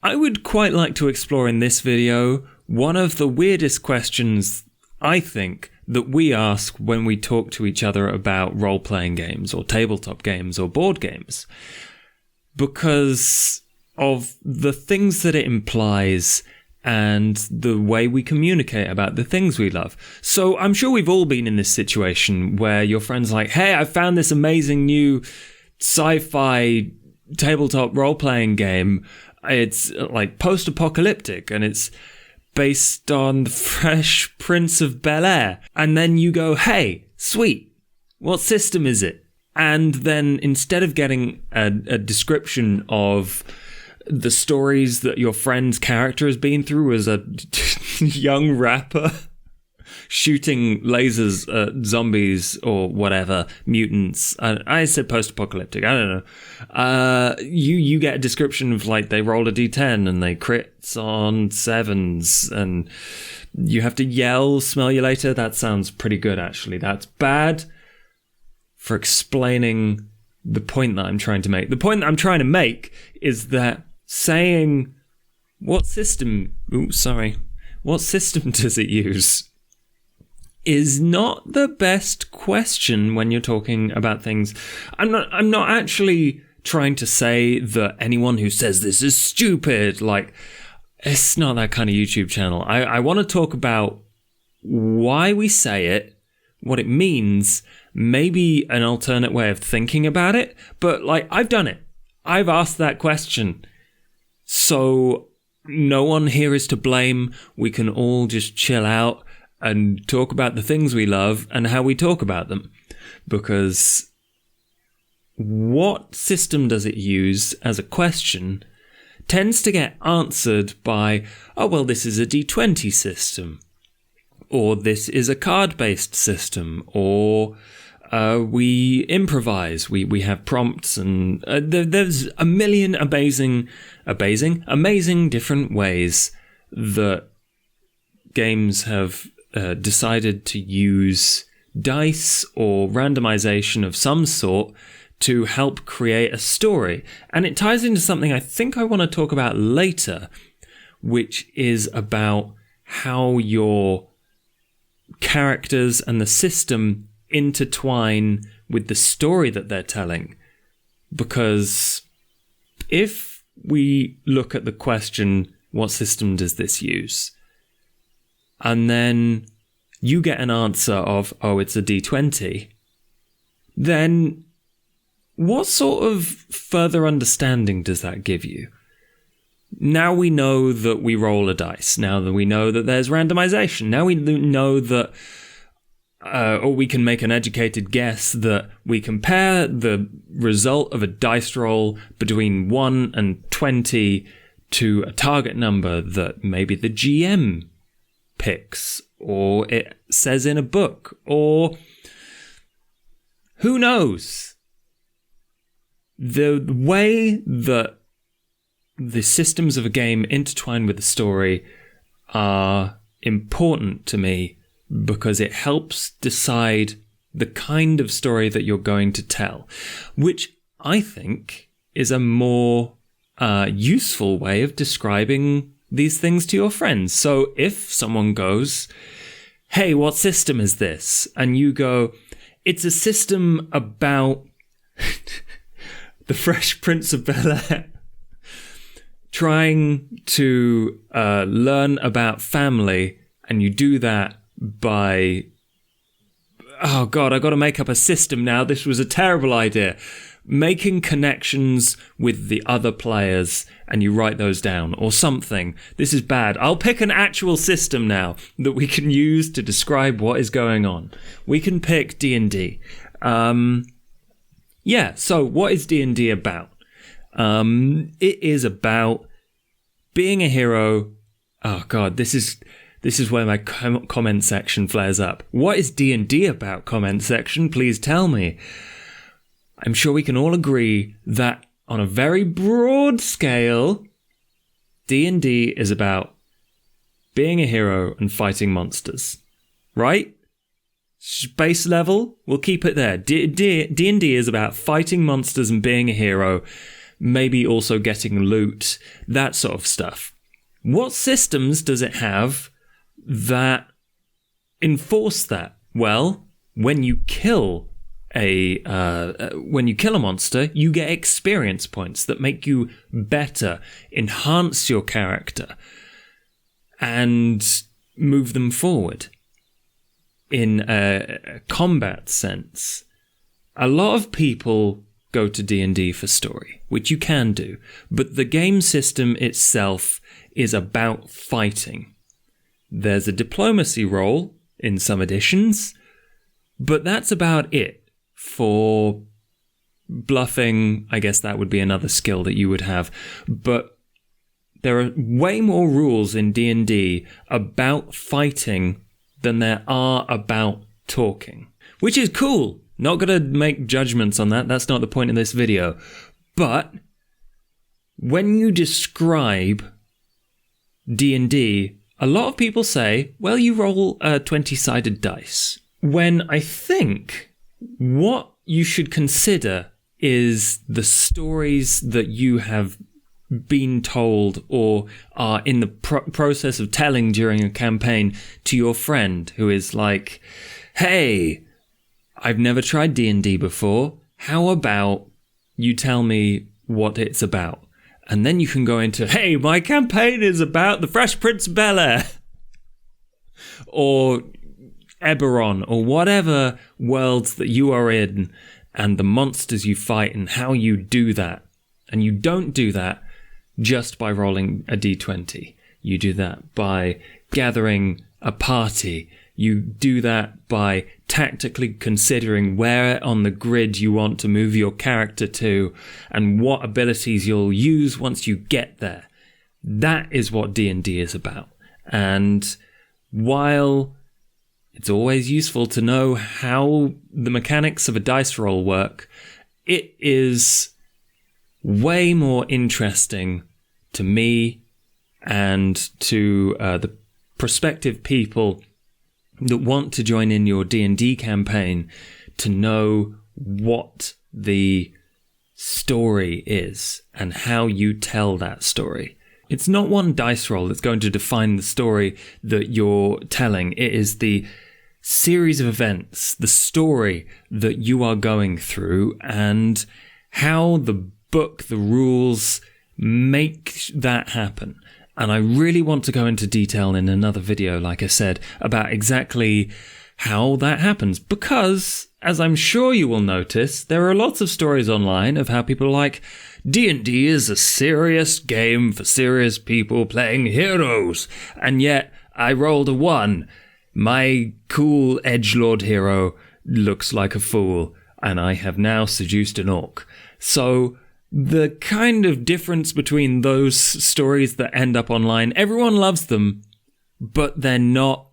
I would quite like to explore in this video one of the weirdest questions, I think, that we ask when we talk to each other about role-playing games or tabletop games or board games, because of the things that it implies and the way we communicate about the things we love. So I'm sure we've all been in this situation where your friend's like, hey, I found this amazing new sci-fi tabletop role-playing game. It's like post-apocalyptic and it's based on the Fresh Prince of Bel-Air. And then you go, hey, sweet, what system is it? And then instead of getting a description of the stories that your friend's character has been through as a young rapper shooting lasers at zombies or whatever, mutants. I said post-apocalyptic, I don't know. You get a description of like they roll a d10 and they crits on 7s and you have to yell, smell you later. That sounds pretty good, actually. That's bad for explaining the point that I'm trying to make. The point that I'm trying to make is that saying what system does it use is not the best question when you're talking about things. I'm not actually trying to say that anyone who says this is stupid. Like, it's not that kind of YouTube channel. I want to talk about why we say it, what it means, maybe an alternate way of thinking about it. But like, I've done it. I've asked that question. So no one here is to blame. We can all just chill out and talk about the things we love and how we talk about them. Because what system does it use as a question tends to get answered by, oh, well, this is a D20 system. Or this is a card-based system. Or we improvise. We have prompts. And there's a million amazing different ways that games have decided to use dice or randomization of some sort to help create a story. And it ties into something I think I want to talk about later, which is about how your characters and the system intertwine with the story that they're telling. Because if we look at the question, what system does this use? And then you get an answer of, oh, it's a D20, then what sort of further understanding does that give you? Now we know that we roll a dice. Now that we know that there's randomization. Now we know that, or we can make an educated guess that we compare the result of a dice roll between 1 and 20 to a target number that maybe the GM picks, or it says in a book, or who knows? The way that the systems of a game intertwine with the story are important to me because it helps decide the kind of story that you're going to tell, which I think is a more useful way of describing these things to your friends. So if someone goes, hey, what system is this? And you go, it's a system about the Fresh Prince of Bel-Air trying to learn about family, and you do that by, oh God, I got to make up a system now. This was a terrible idea. Making connections with the other players, and you write those down, or something. This is bad. I'll pick an actual system now that we can use to describe what is going on. We can pick D&D. So what is D&D about? It is about being a hero. Oh God, this is where my comment section flares up. What is D&D about, comment section? Please tell me. I'm sure we can all agree that on a very broad scale, D&D is about being a hero and fighting monsters. Right? Base level, we'll keep it there. D&D is about fighting monsters and being a hero, maybe also getting loot, that sort of stuff. What systems does it have that enforce that? Well, when you kill a monster, you get experience points that make you better, enhance your character, and move them forward. In a combat sense, a lot of people go to D&D for story, which you can do, but the game system itself is about fighting. There's a diplomacy role in some editions, but that's about it. For bluffing, I guess that would be another skill that you would have, but there are way more rules in D&D about fighting than there are about talking, which is cool. Not going to make judgments on that. That's not the point of this video. But when you describe D&D, a lot of people say, well, you roll 20-sided dice. When I think what you should consider is the stories that you have been told or are in the process of telling during a campaign to your friend who is like, hey, I've never tried D&D before. How about you tell me what it's about? And then you can go into, hey, my campaign is about the Fresh Prince of Bel-Air. Or Eberron, or whatever worlds that you are in, and the monsters you fight and how you do that. And you don't do that just by rolling a d20. You do that by gathering a party. You do that by tactically considering where on the grid you want to move your character to and what abilities you'll use once you get there. That is what D&D is about. And while it's always useful to know how the mechanics of a dice roll work, it is way more interesting to me and to the prospective people that want to join in your D&D campaign to know what the story is and how you tell that story. It's not one dice roll that's going to define the story that you're telling. It is the series of events, the story that you are going through, and how the book, the rules, make that happen. And I really want to go into detail in another video, like I said, about exactly how that happens. Because, as I'm sure you will notice, there are lots of stories online of how people are like, D&D is a serious game for serious people playing heroes. And yet, I rolled a 1. My cool edgelord hero looks like a fool, and I have now seduced an orc. So the kind of difference between those stories that end up online, everyone loves them, but they're not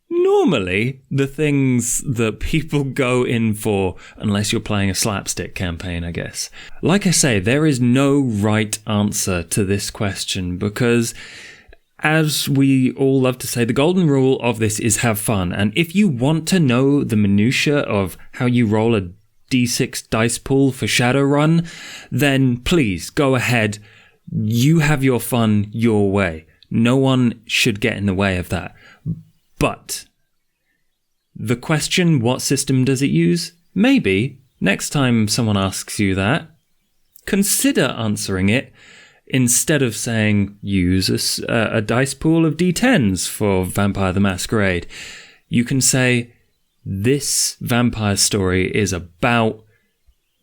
normally the things that people go in for, unless you're playing a slapstick campaign, I guess. Like I say, there is no right answer to this question, because as we all love to say, the golden rule of this is have fun. And if you want to know the minutiae of how you roll a D6 dice pool for Shadowrun, then please go ahead. You have your fun your way. No one should get in the way of that. But the question, what system does it use? Maybe next time someone asks you that, consider answering it instead of saying use a dice pool of D10s for Vampire the Masquerade. You can say, this vampire story is about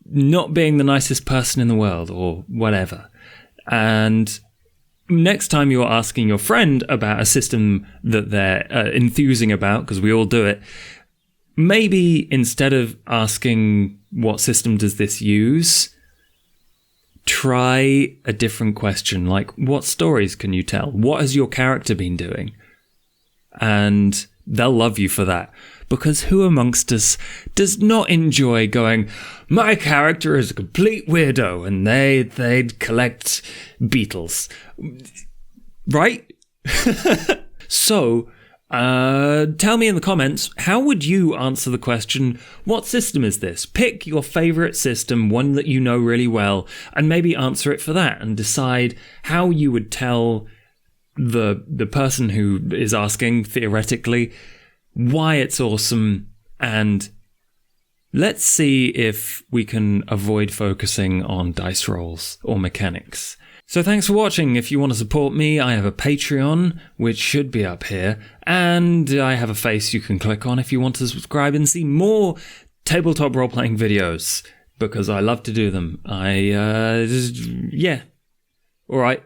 not being the nicest person in the world, or whatever. And next time you're asking your friend about a system that they're enthusing about, because we all do it, maybe instead of asking what system does this use, try a different question, like what stories can you tell? What has your character been doing? And they'll love you for that. Because who amongst us does not enjoy going, my character is a complete weirdo and they'd collect beetles. Right? So, Tell me in the comments, how would you answer the question, what system is this? Pick your favourite system, one that you know really well, and maybe answer it for that and decide how you would tell the person who is asking, theoretically, why it's awesome, and let's see if we can avoid focusing on dice rolls or mechanics. So thanks for watching. If you want to support me, I have a Patreon, which should be up here, and I have a face you can click on if you want to subscribe and see more tabletop role-playing videos, because I love to do them. Yeah. Alright,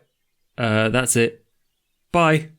that's it. Bye.